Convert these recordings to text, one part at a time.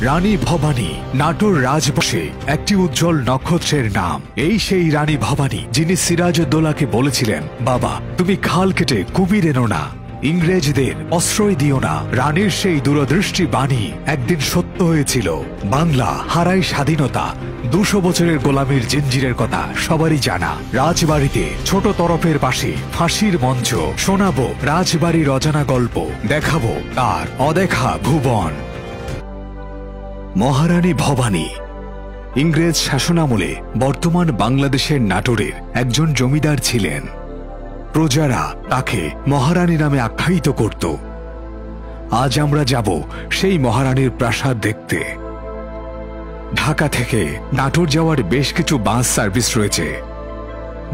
রানী ভবানী নাটোর রাজবংশে একটি উজ্জ্বল নক্ষত্রের নাম। এই সেই রানী ভবানী যিনি সিরাজউদ্দৌলাকে বলেছিলেন, বাবা তুমি খাল কেটে কুমির এনো না, ইংরেজদের আশ্রয় দিও না। রানীর সেই দূরদৃষ্টি বাণী একদিন সত্য হয়েছিল। বাংলা হারায় স্বাধীনতা, 200 বছরের গোলামীর জিঞ্জিরের কথা সবারই জানা। রাজবাড়িতে ছোট তরফের পাশে ফাঁসির মঞ্চ, শোনাবো রাজবাড়ির অজানা গল্প, দেখাবো তার অদেখা ভুবন। মহারানী ভবানী ইংরেজ শাসনামলে বর্তমান বাংলাদেশের নাটোরের একজন জমিদার ছিলেন। প্রজারা তাকে মহারানী নামে আখ্যায়িত করত। আজ আমরা যাব সেই মহারানীর প্রাসাদ দেখতে। ঢাকা থেকে নাটোর যাওয়ার বেশ কিছু বাস সার্ভিস রয়েছে।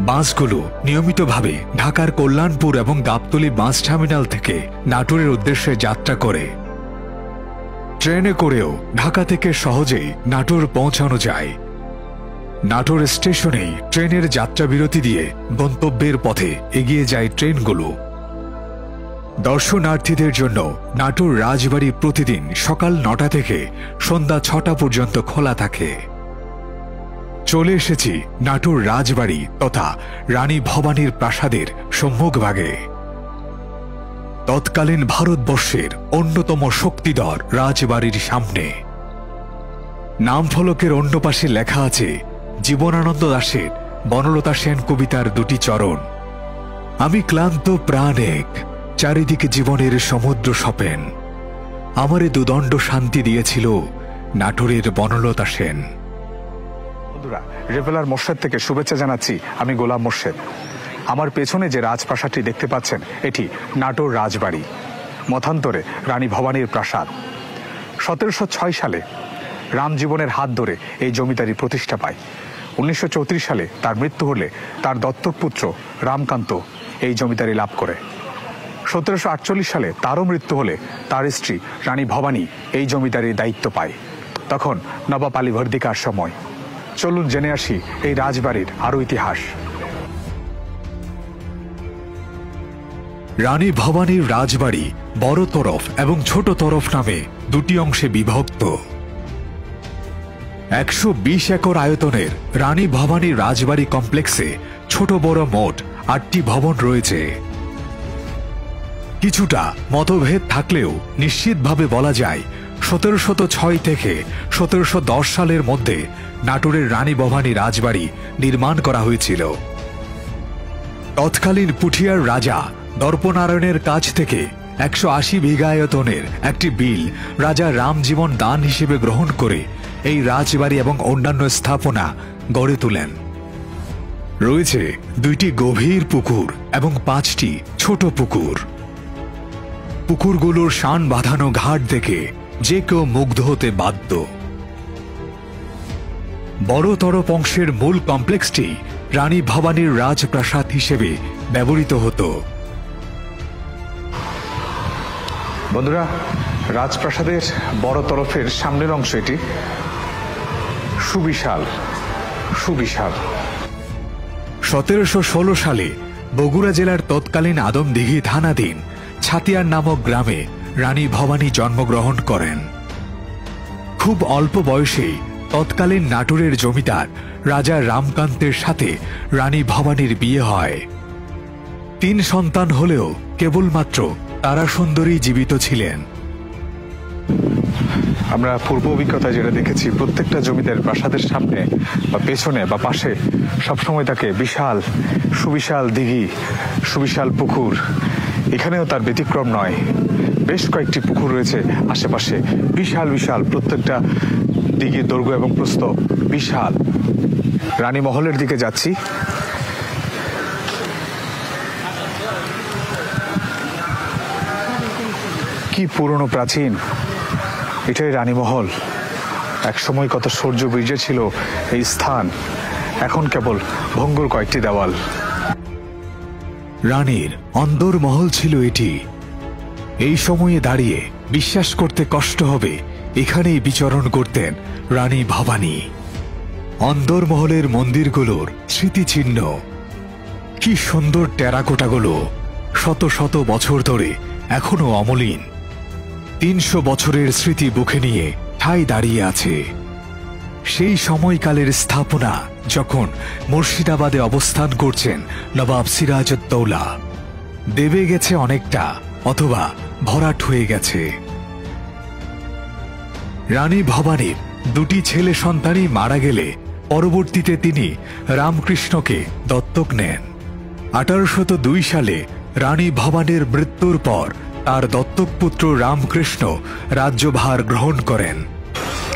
বাসগুলো নিয়মিতভাবে ঢাকার কল্যাণপুর এবং গাবতলী বাস টার্মিনাল থেকে নাটোরের উদ্দেশ্যে যাত্রা করে। ট্রেনে করেও ঢাকা থেকে সহজেই নাটোর পৌঁছানো যায়। নাটোর স্টেশনেই ট্রেনের যাত্রা বিরতি দিয়ে গন্তব্যের পথে এগিয়ে যায় ট্রেনগুলো। দর্শনার্থীদের জন্য নাটোর রাজবাড়ি প্রতিদিন সকাল 9টা থেকে সন্ধ্যা 6টা পর্যন্ত খোলা থাকে। চলে এসেছি নাটোর রাজবাড়ি তথা রানী ভবানীর প্রাসাদের সম্মুখভাগে। তৎকালীন ভারতবর্ষের অন্যতম শক্তিধর রাজবাড়ির সামনে। নামফলকের অন্য পাশে লেখা আছে জীবনানন্দ দাশের বনলতা সেন কবিতার 2টি চরণ। আমি ক্লান্ত প্রাণ এক, চারিদিকে জীবনের সমুদ্র সপেন, আমারে দুদণ্ড শান্তি দিয়েছিল নাটোরের বনলতা সেন। বন্ধুরা, রেভেলার মোর্শেদ থেকে শুভেচ্ছা জানাচ্ছি। আমি গোলাম মোর্শেদ। আমার পেছনে যে রাজপ্রাসাদটি দেখতে পাচ্ছেন এটি নাটোর রাজবাড়ি, মতান্তরে রানী ভবানীর প্রাসাদ। 1706 সালে রামজীবনের হাত ধরে এই জমিদারি প্রতিষ্ঠা পায়। 1934 সালে তার মৃত্যু হলে তার দত্তক পুত্র রামকান্ত এই জমিদারি লাভ করে। 1748 সালে তারও মৃত্যু হলে তার স্ত্রী রানী ভবানী এই জমিদারির দায়িত্ব পায়। তখন নবাব আলী বর্দিকার সময়। চলুন জেনে আসি এই রাজবাড়ির আরও ইতিহাস। রানী ভবানীর রাজবাড়ি বড় তরফ এবং ছোট তরফ নামে 2টি অংশে বিভক্ত। 120 একর আয়তনের রানী ভবানীর রাজবাড়ি কমপ্লেক্সে ছোট বড় মোট 8টি ভবন রয়েছে। কিছুটা মতভেদ থাকলেও নিশ্চিতভাবে বলা যায় 1706 থেকে 1710 সালের মধ্যে নাটোরের রানী ভবানী রাজবাড়ি নির্মাণ করা হয়েছিল। তৎকালীন পুঠিয়ার রাজা দর্পনারায়ণের কাছ থেকে 180 বিঘা আয়তনের একটি বিল রাজা রামজীবন দান হিসেবে গ্রহণ করে এই রাজবাড়ি এবং অন্যান্য স্থাপনা গড়ে তোলেন। রয়েছে 2টি গভীর পুকুর এবং 5টি ছোট পুকুর। পুকুরগুলোর শান বাঁধানো ঘাট দেখে যে কেউ মুগ্ধ হতে বাধ্য। বড় তরফ অংশের মূল কমপ্লেক্সটি রানী ভবানীর রাজপ্রাসাদ হিসেবে ব্যবহৃত হতো। বন্ধুরা, রাজপ্রাসাদের বড় তরফের সামনের অংশ এটি সুবিশাল। 1716 সালে বগুড়া জেলার তৎকালীন আদমদিঘি থানাধীন ছাতিয়ার নামক গ্রামে রানী ভবানী জন্মগ্রহণ করেন। খুব অল্প বয়সেই তৎকালীন নাটোরের জমিদার রাজা রামকান্তের সাথে রানী ভবানীর বিয়ে হয়। 3 সন্তান হলেও কেবলমাত্র তারা সুন্দরী জীবিত ছিলেন। আমরা পূর্ব অভিজ্ঞতায় যেটা দেখেছি, প্রত্যেকটা জমিদার প্রাসাদের সামনে বা পেছনে বা পাশে সবসময় থাকে বিশাল সুবিশাল দিঘি, সুবিশাল পুকুর। এখানেও তার ব্যতিক্রম নয়। বেশ কয়েকটি পুকুর রয়েছে আশেপাশে, বিশাল বিশাল, প্রত্যেকটা দিঘির দৈর্ঘ্য এবং প্রস্থ বিশাল। রানী মহলের দিকে যাচ্ছি। কি পুরনো প্রাচীন, এটাই রানীমহল। একসময় কত সৌর্য বীর্যে ছিল এই স্থান, এখন কেবল ভঙ্গুর কয়েকটি দেওয়াল। রানীর অন্দরমহল ছিল এটি। এই সময়ে দাঁড়িয়ে বিশ্বাস করতে কষ্ট হবে এখানেই বিচরণ করতেন রানী ভবানী। অন্দরমহলের মন্দিরগুলোর স্মৃতিচিহ্ন, কি সুন্দর টেরাকোটাগুলো, শত শত বছর ধরে এখনো অমলিন। 300 বছরের স্মৃতি বুকে নিয়ে ঠায় দাঁড়িয়ে আছে। সেই সময়কালের স্থাপনা যখন মুর্শিদাবাদে অবস্থান করছেন নবাব সিরাজউদ্দৌলা। দেবে গেছে অনেকটা, অথবা ভরাট হয়ে গেছে। রানী ভবানীর দুটি ছেলে সন্তানই মারা গেলে পরবর্তীতে তিনি রামকৃষ্ণকে দত্তক নেন। 1802 সালে রানী ভবানীর মৃত্যুর পর তার দত্তক পুত্র রামকৃষ্ণ রাজ্যভার গ্রহণ করেন।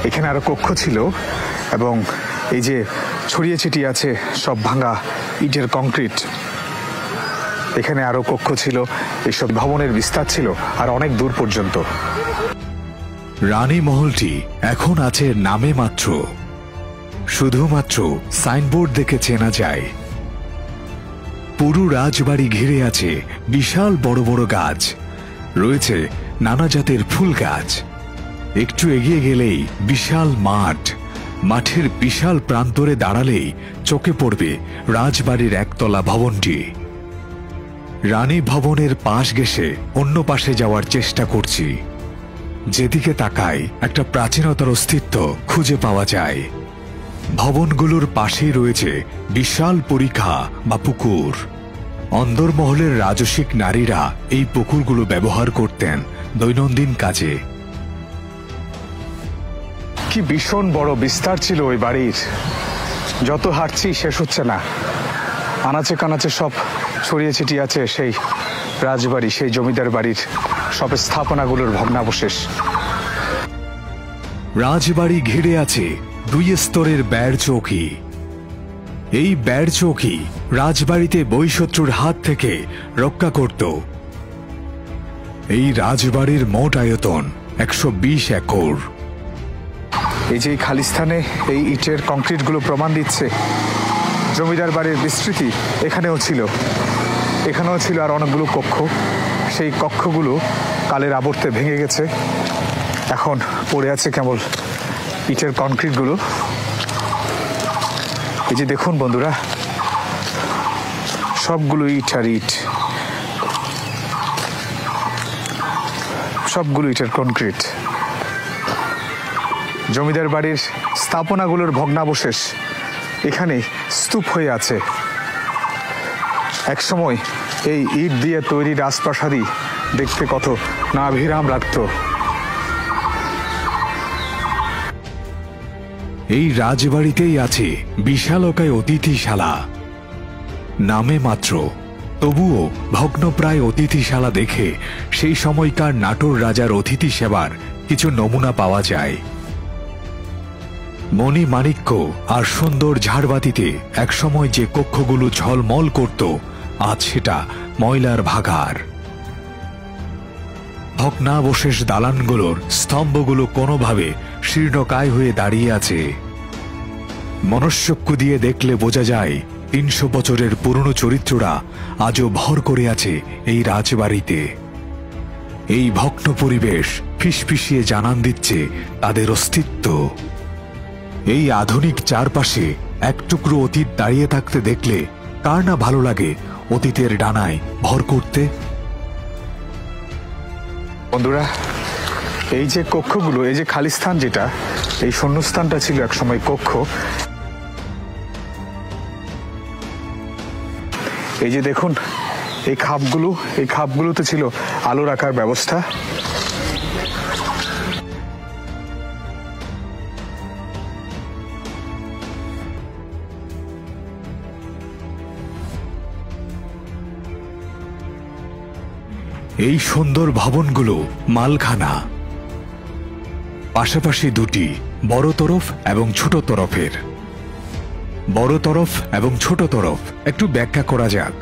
এখানে আরো কক্ষ ছিল এবং এই যে ছড়িয়ে ছিটিয়ে আছে সব ভাঙা ইটের কংক্রিট, এখানে আরো কক্ষ ছিল। এইসব ভবনের বিস্তার ছিল আর অনেক দূর পর্যন্ত। রানী মহলটি এখন আছে নামে মাত্র, শুধুমাত্র সাইনবোর্ড দেখে চেনা যায়। পুরো রাজবাড়ি ঘিরে আছে বিশাল বড় বড় গাছ, রয়েছে নানা জাতের ফুল গাছ। একটু এগিয়ে গেলেই বিশাল মাঠ, মাঠের বিশাল প্রান্তরে দাঁড়ালেই চোখে পড়বে রাজবাড়ির একতলা ভবনটি। রানী ভবনের পাশ ঘেঁষে অন্য পাশে যাওয়ার চেষ্টা করছি। যেদিকে তাকাই একটা প্রাচীনতর অস্তিত্ব খুঁজে পাওয়া যায়। ভবনগুলোর পাশেই রয়েছে বিশাল পরিখা বা পুকুর। অন্দরমহলের রাজসিক নারীরা এই পুকুরগুলো ব্যবহার করতেন দৈনন্দিন কাজে। কি ভীষণ বড় বিস্তার ছিল ওই বাড়ির, যত হাঁটছি শেষ হচ্ছে না। আনাচে কানাচে সব ছড়িয়ে ছিটিয়ে আছে সেই রাজবাড়ি, সেই জমিদার বাড়ির সব স্থাপনাগুলোর ভগ্নাবশেষ। রাজবাড়ি ঘিরে আছে 2 স্তরের বেড় চৌকি। এই বেড় চৌকি রাজবাড়িতে বহিঃশত্রুর হাত থেকে রক্ষা করত। এই রাজবাড়ির মোট আয়তন 120 একর। এই যে খালিস্তানে এই ইটের কংক্রিটগুলো প্রমাণ দিচ্ছে জমিদার বাড়ির বিস্তৃতি এখানেও ছিল। এখানেও ছিল আর অনেকগুলো কক্ষ। সেই কক্ষগুলো কালের আবর্তে ভেঙে গেছে, এখন পড়ে আছে কেবল ইটের কংক্রিটগুলো। এই যে দেখুন বন্ধুরা, সবগুলো ইট আর ইট, সবগুলো ইটের কংক্রিট। জমিদার বাড়ির স্থাপনাগুলোর ভগ্নাবশেষ এখানে স্তূপ হয়ে আছে। একসময় এই ইট দিয়ে তৈরি রাজপ্রাসাদই দেখতে কত নাভিরাম লাগত। এই রাজবাড়িতেই আছে বিশালকায় অতিথিশালা। নামে মাত্র, তবুও ভগ্নপ্রায় অতিথিশালা দেখে সেই সময়কার নাটোর রাজার অতিথি সেবার কিছু নমুনা পাওয়া যায়। মণি মাণিক্য আর সুন্দর ঝাড়বাতিতে একসময় যে কক্ষগুলো ঝলমল করত, আজ সেটা ময়লার ভাগার। ভগ্নাবশেষ দালানগুলোর স্তম্ভগুলো কোনোভাবে শীর্ণকায় হয়ে দাঁড়িয়ে আছে। মনস্চক্ষু দিয়ে দেখলে বোঝা যায় 300 বছরের পুরনো চরিত্ররা আজও ভর করে আছে এই রাজবাড়িতে। এই ভগ্ন পরিবেশ ফিসফিসিয়ে জানান দিচ্ছে তাদের অস্তিত্ব। এই আধুনিক চারপাশে এক টুকরো অতীত দাঁড়িয়ে থাকতে দেখলে কার না ভালো লাগে অতীতের ডানায় ভর করতে। বন্ধুরা, এই যে কক্ষগুলো, এই যে খালিস্তান, যেটা এই শূন্যস্থানটা ছিল একসময় কক্ষ। এই যে দেখুন এই খাপগুলোতে ছিল আলো রাখার ব্যবস্থা। এই সুন্দর ভবনগুলো মালখানা। পাশাপাশি দুটি বড় তরফ এবং ছোট তরফের। বড় তরফ এবং ছোট তরফ একটু ব্যাখ্যা করা যাক।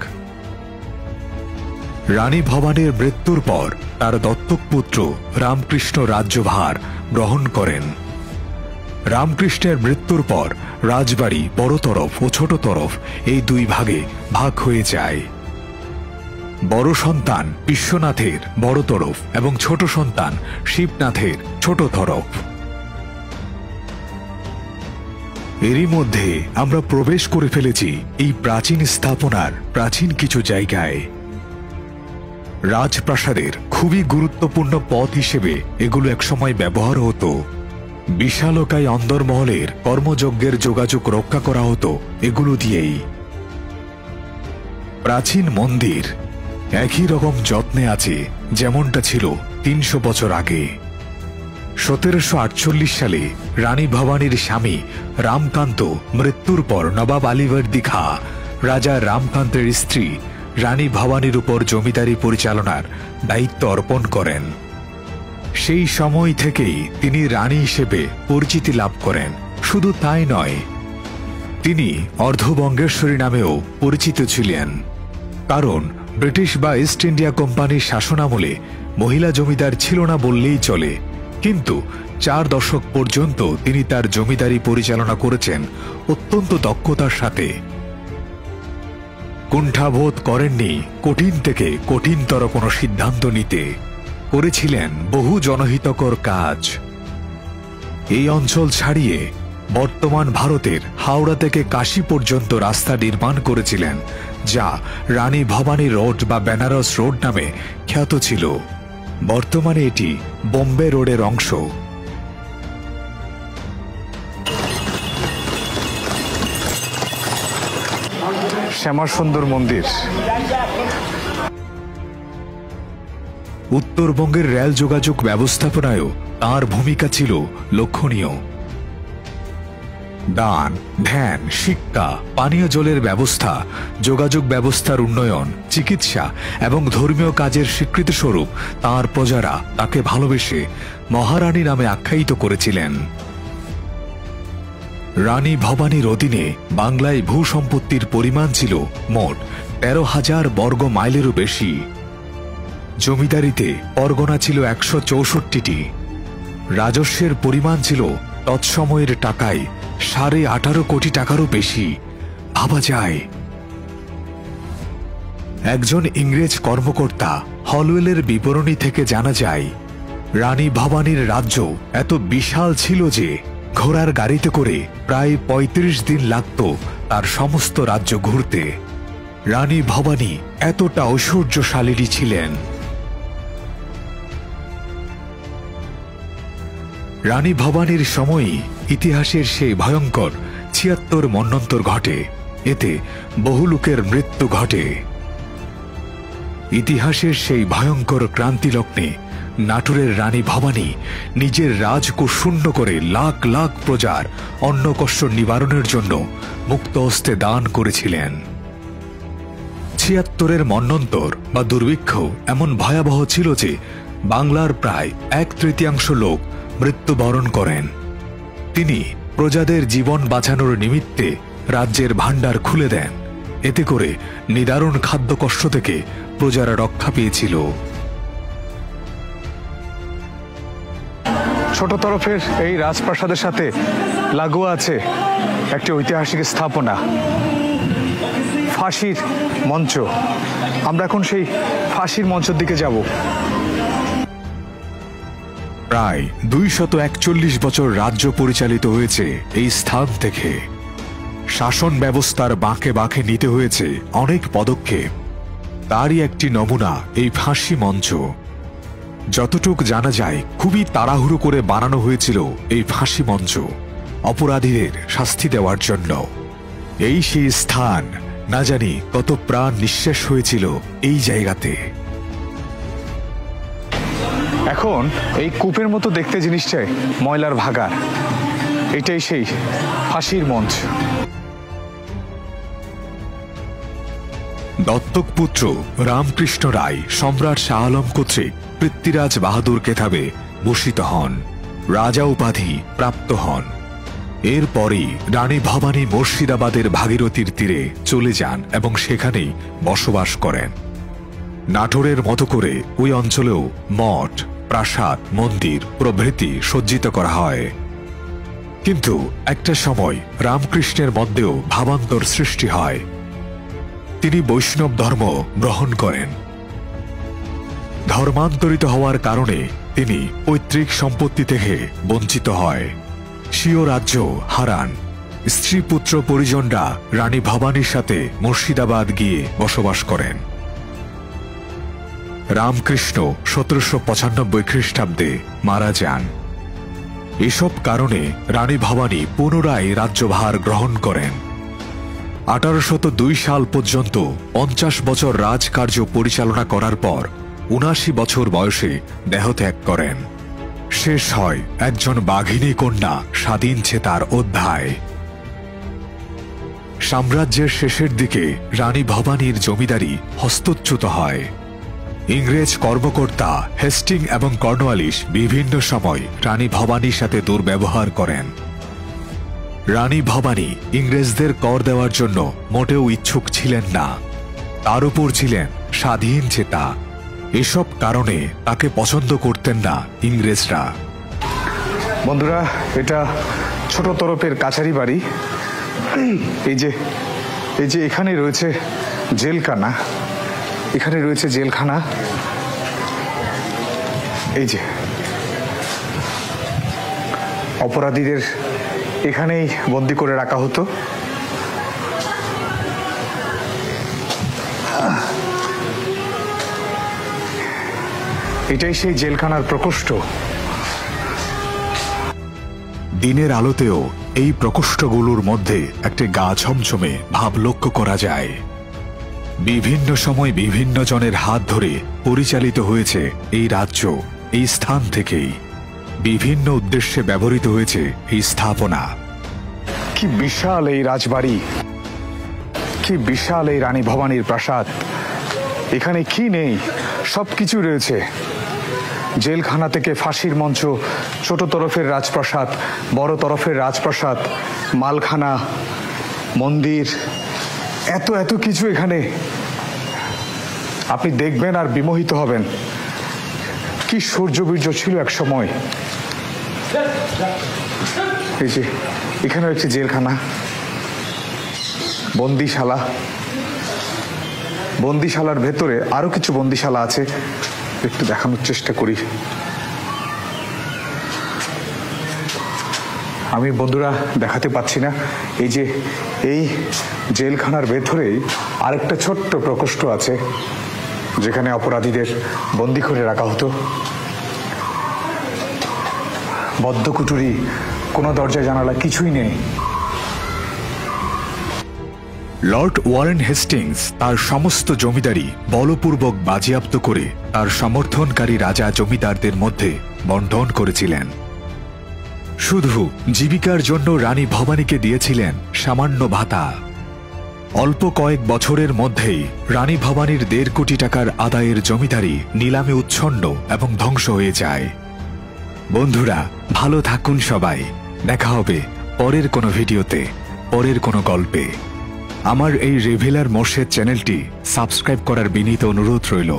রানী ভবানীর মৃত্যুর পর তার দত্তক পুত্র রামকৃষ্ণ রাজ্যভার গ্রহণ করেন। রামকৃষ্ণের মৃত্যুর পর রাজবাড়ি বড় তরফ ও ছোট তরফ এই 2 ভাগে ভাগ হয়ে যায়। বড় সন্তান বিশ্বনাথের বড় তরফ এবং ছোট সন্তান শিবনাথের ছোট তরফ। এরই মধ্যে আমরা প্রবেশ করে ফেলেছি এই প্রাচীন স্থাপনার প্রাচীন কিছু জায়গায়। রাজপ্রাসাদের খুবই গুরুত্বপূর্ণ পথ হিসেবে এগুলো একসময় ব্যবহার হতো। বিশালকায় অন্দরমহলের কর্মযজ্ঞের যোগাযোগ রক্ষা করা হতো এগুলো দিয়েই। প্রাচীন মন্দির একই রকম যত্নে আছে যেমনটা ছিল ৩০০ বছর আগে। ১৭৪৮ সালে রানী ভবানীর স্বামী রামকান্ত মৃত্যুর পর নবাব আলীবর্দী খাঁ রাজা রামকান্তের স্ত্রী রানী ভবানীর উপর জমিদারি পরিচালনার দায়িত্ব অর্পণ করেন। সেই সময় থেকেই তিনি রানী হিসেবে পরিচিতি লাভ করেন। শুধু তাই নয়, তিনি অর্ধবঙ্গেশ্বরী নামেও পরিচিত ছিলেন, কারণ ব্রিটিশ বা ইস্ট ইন্ডিয়া কোম্পানির শাসনামলে মহিলা জমিদার ছিল না বললেই চলে। কিন্তু ৪ দশক পর্যন্ত তিনি তার জমিদারি পরিচালনা করেছেন অত্যন্ত দক্ষতার সাথে। কুণ্ঠাবোধ করেননি কঠিন থেকে কঠিনতর কোনো সিদ্ধান্ত নিতে, করেছিলেন বহু জনহিতকর কাজ। এই অঞ্চল ছাড়িয়ে বর্তমান ভারতের হাওড়া থেকে কাশী পর্যন্ত রাস্তা নির্মাণ করেছিলেন, যা রানী ভবানী রোড বা বেনারস রোড নামে খ্যাত ছিল। বর্তমানে এটি বোম্বে রোডের অংশ। শ্যামাসুন্দর মন্দির। উত্তরবঙ্গের রেল যোগাযোগ ব্যবস্থাপনায়ও তাঁর ভূমিকা ছিল লক্ষণীয়। দান, ধ্যান, শিক্ষা, পানীয় জলের ব্যবস্থা, যোগাযোগ ব্যবস্থার উন্নয়ন, চিকিৎসা এবং ধর্মীয় কাজের স্বীকৃতিস্বরূপ তাঁর প্রজারা তাকে ভালোবেসে মহারানী নামে আখ্যায়িত করেছিলেন। রানী ভবানীর অধীনে বাংলায় ভূসম্পত্তির পরিমাণ ছিল মোট ১৩,০০০ বর্গ মাইলেরও বেশি। জমিদারিতে পরগনা ছিল ১৬৪টি। রাজস্বের পরিমাণ ছিল তৎসময়ের টাকায় ১৮.৫ কোটি টাকারও বেশি। ভাবা যায়। একজন ইংরেজ কর্মকর্তা হলওয়েলের বিবরণী থেকে জানা যায়, রানী ভবানীর রাজ্য এত বিশাল ছিল যে ঘোড়ার গাড়িতে করে প্রায় ৩৫ দিন লাগত তার সমস্ত রাজ্য ঘুরতে। রানী ভবানী এতটা ঐশ্বর্যশালিনী ছিলেন। রানী ভবানীর সময়ই ইতিহাসের সেই ভয়ঙ্কর ৭৬ মন্বন্তর ঘটে। এতে বহু লোকের মৃত্যু ঘটে। ইতিহাসের সেই ভয়ঙ্কর ক্রান্তিলগ্নে নাটোরের রানী ভবানী নিজের রাজকোষ শূন্য করে লাখ লাখ প্রজার অন্নকষ্ট নিবারণের জন্য মুক্ত হস্তে দান করেছিলেন। ৭৬ মন্বন্তর বা দুর্ভিক্ষ এমন ভয়াবহ ছিল যে বাংলার প্রায় ১/৩ লোক মৃত্যুবরণ করেন। তিনি প্রজাদের জীবন বাঁচানোর নিমিত্তে রাজ্যের ভাণ্ডার খুলে দেন। এতে করে নিদারুণ খাদ্য কষ্ট থেকে প্রজারা রক্ষা পেয়েছিল। ছোট তরফের এই রাজপ্রাসাদের সাথে লাগোয়া আছে একটি ঐতিহাসিক স্থাপনা, ফাঁসির মঞ্চ। আমরা এখন সেই ফাঁসির মঞ্চের দিকে যাব। প্রায় ২৪১ বছর রাজ্য পরিচালিত হয়েছে এই স্থান থেকে। শাসন ব্যবস্থার বাঁকে বাঁকে নিতে হয়েছে অনেক পদক্ষেপ। তারই একটি নমুনা এই ফাঁসি মঞ্চ। যতটুক জানা যায়, খুবই তাড়াহুড়ো করে বানানো হয়েছিল এই ফাঁসি মঞ্চ অপরাধীদের শাস্তি দেওয়ার জন্য। এই সেই স্থান, না জানি কত প্রাণ নিঃশেষ হয়েছিল এই জায়গাতে। এখন এই কূপের মতো দেখতে জিনিসটাই ময়লার ভাগার। এটাই সেই ফাঁসির মঞ্চ। দত্তক পুত্র রামকৃষ্ণ রায় সম্রাট শাহ আলম কর্তৃক পৃথ্বীরাজ বাহাদুর খেতাবে ভূষিত হন, রাজা উপাধি প্রাপ্ত হন। এরপরই রানী ভবানী মুর্শিদাবাদের ভাগীরথীর তীরে চলে যান এবং সেখানেই বসবাস করেন। নাটোরের মতো করে ওই অঞ্চলেও মঠ, প্রাসাদ, মন্দির প্রভৃতি সজ্জিত করা হয়। কিন্তু একটা সময় রামকৃষ্ণের মধ্যেও ভাবান্তর সৃষ্টি হয়। তিনি বৈষ্ণব ধর্ম গ্রহণ করেন। ধর্মান্তরিত হওয়ার কারণে তিনি পৈতৃক সম্পত্তি থেকে বঞ্চিত হয়, স্বীয় রাজ্য হারান। স্ত্রী পুত্র পরিজনরা রানী ভবানীর সাথে মুর্শিদাবাদ গিয়ে বসবাস করেন। রামকৃষ্ণ ১৭৯৫ খ্রিস্টাব্দে মারা যান। এসব কারণে রানী ভবানী পুনরায় রাজ্যভার গ্রহণ করেন। 1802 সাল পর্যন্ত 50 বছর রাজকার্য পরিচালনা করার পর 79 বছর বয়সে দেহত্যাগ করেন। শেষ হয় একজন বাঘিনী কন্যা স্বাধীন চেতার অধ্যায়। সাম্রাজ্যের শেষের দিকে রানী ভবানীর জমিদারি হস্তচ্যুত হয়। ইংরেজ কর্মকর্তা হেস্টিং এবং কর্নওয়ালিস বিভিন্ন সময় রানী ভবানীর সাথে দুর্ব্যবহার করেন। রানী ভবানী ইংরেজদের কর দেওয়ার জন্য মোটেও ইচ্ছুক ছিলেন না, তার উপর ছিলেন স্বাধীন চেতা। এসব কারণে তাকে পছন্দ করতেন না ইংরেজরা। বন্ধুরা, এটা ছোট তরফের কাছারি বাড়ি। এই যে এখানে রয়েছে জেলখানা, এখানে রয়েছে জেলখানা। এই যে অপরাধীদের এখানেই বন্দি করে রাখা হতো। এটাই সেই জেলখানার প্রকোষ্ঠ। দিনের আলোতেও এই প্রকোষ্ঠগুলোর মধ্যে একটি গা ছমছমে ভাব লক্ষ্য করা যায়। বিভিন্ন সময় বিভিন্ন জনের হাত ধরে পরিচালিত হয়েছে এই রাজ্য। এই স্থান থেকেই বিভিন্ন উদ্দেশ্যে ব্যবহৃত হয়েছে এই স্থাপনা। কি বিশাল এই রাজবাড়ি, কি বিশাল এই রানী ভবানীর প্রাসাদ। এখানে কি নেই, সবকিছু রয়েছে। জেলখানা থেকে ফাঁসির মঞ্চ, ছোট তরফের রাজপ্রাসাদ, বড় তরফের রাজপ্রাসাদ, মালখানা, মন্দির, এত এত কিছু এখানে। আপনি দেখবেন আর বিমোহিত হবেন। কি সূর্যবীর্য ছিল এক সময়। এই যে এখানেও একটি জেলখানা, বন্দিশালা। বন্দিশালার ভেতরে আরো কিছু বন্দিশালা আছে, একটু দেখানোর চেষ্টা করি। আমি বন্ধুরা দেখাতে পাচ্ছি না। এই যে এই জেলখানার ভেতরেই আরেকটা ছোট্ট প্রকোষ্ঠ আছে, যেখানে অপরাধীদের বন্দি করে রাখা হতো। বদ্ধ কুঠুরি, কোনো দরজা জানালা কিছুই নেই। লর্ড ওয়ারেন হেস্টিংস তার সমস্ত জমিদারি বলপূর্বক বাজেয়াপ্ত করে তার সমর্থনকারী রাজা জমিদারদের মধ্যে বন্টন করেছিলেন। শুধু জীবিকার জন্য রানী ভবানীকে দিয়েছিলেন সামান্য ভাতা। অল্প কয়েক বছরের মধ্যেই রানী ভবানীর 1.5 কোটি টাকার আদায়ের জমিদারি নিলামে উচ্ছন্ন এবং ধ্বংস হয়ে যায়। বন্ধুরা, ভালো থাকুন সবাই। দেখা হবে পরের কোনো ভিডিওতে, পরের কোনো গল্পে। আমার এই রিভিলার মোর্শেদ চ্যানেলটি সাবস্ক্রাইব করার বিনীত অনুরোধ রইল।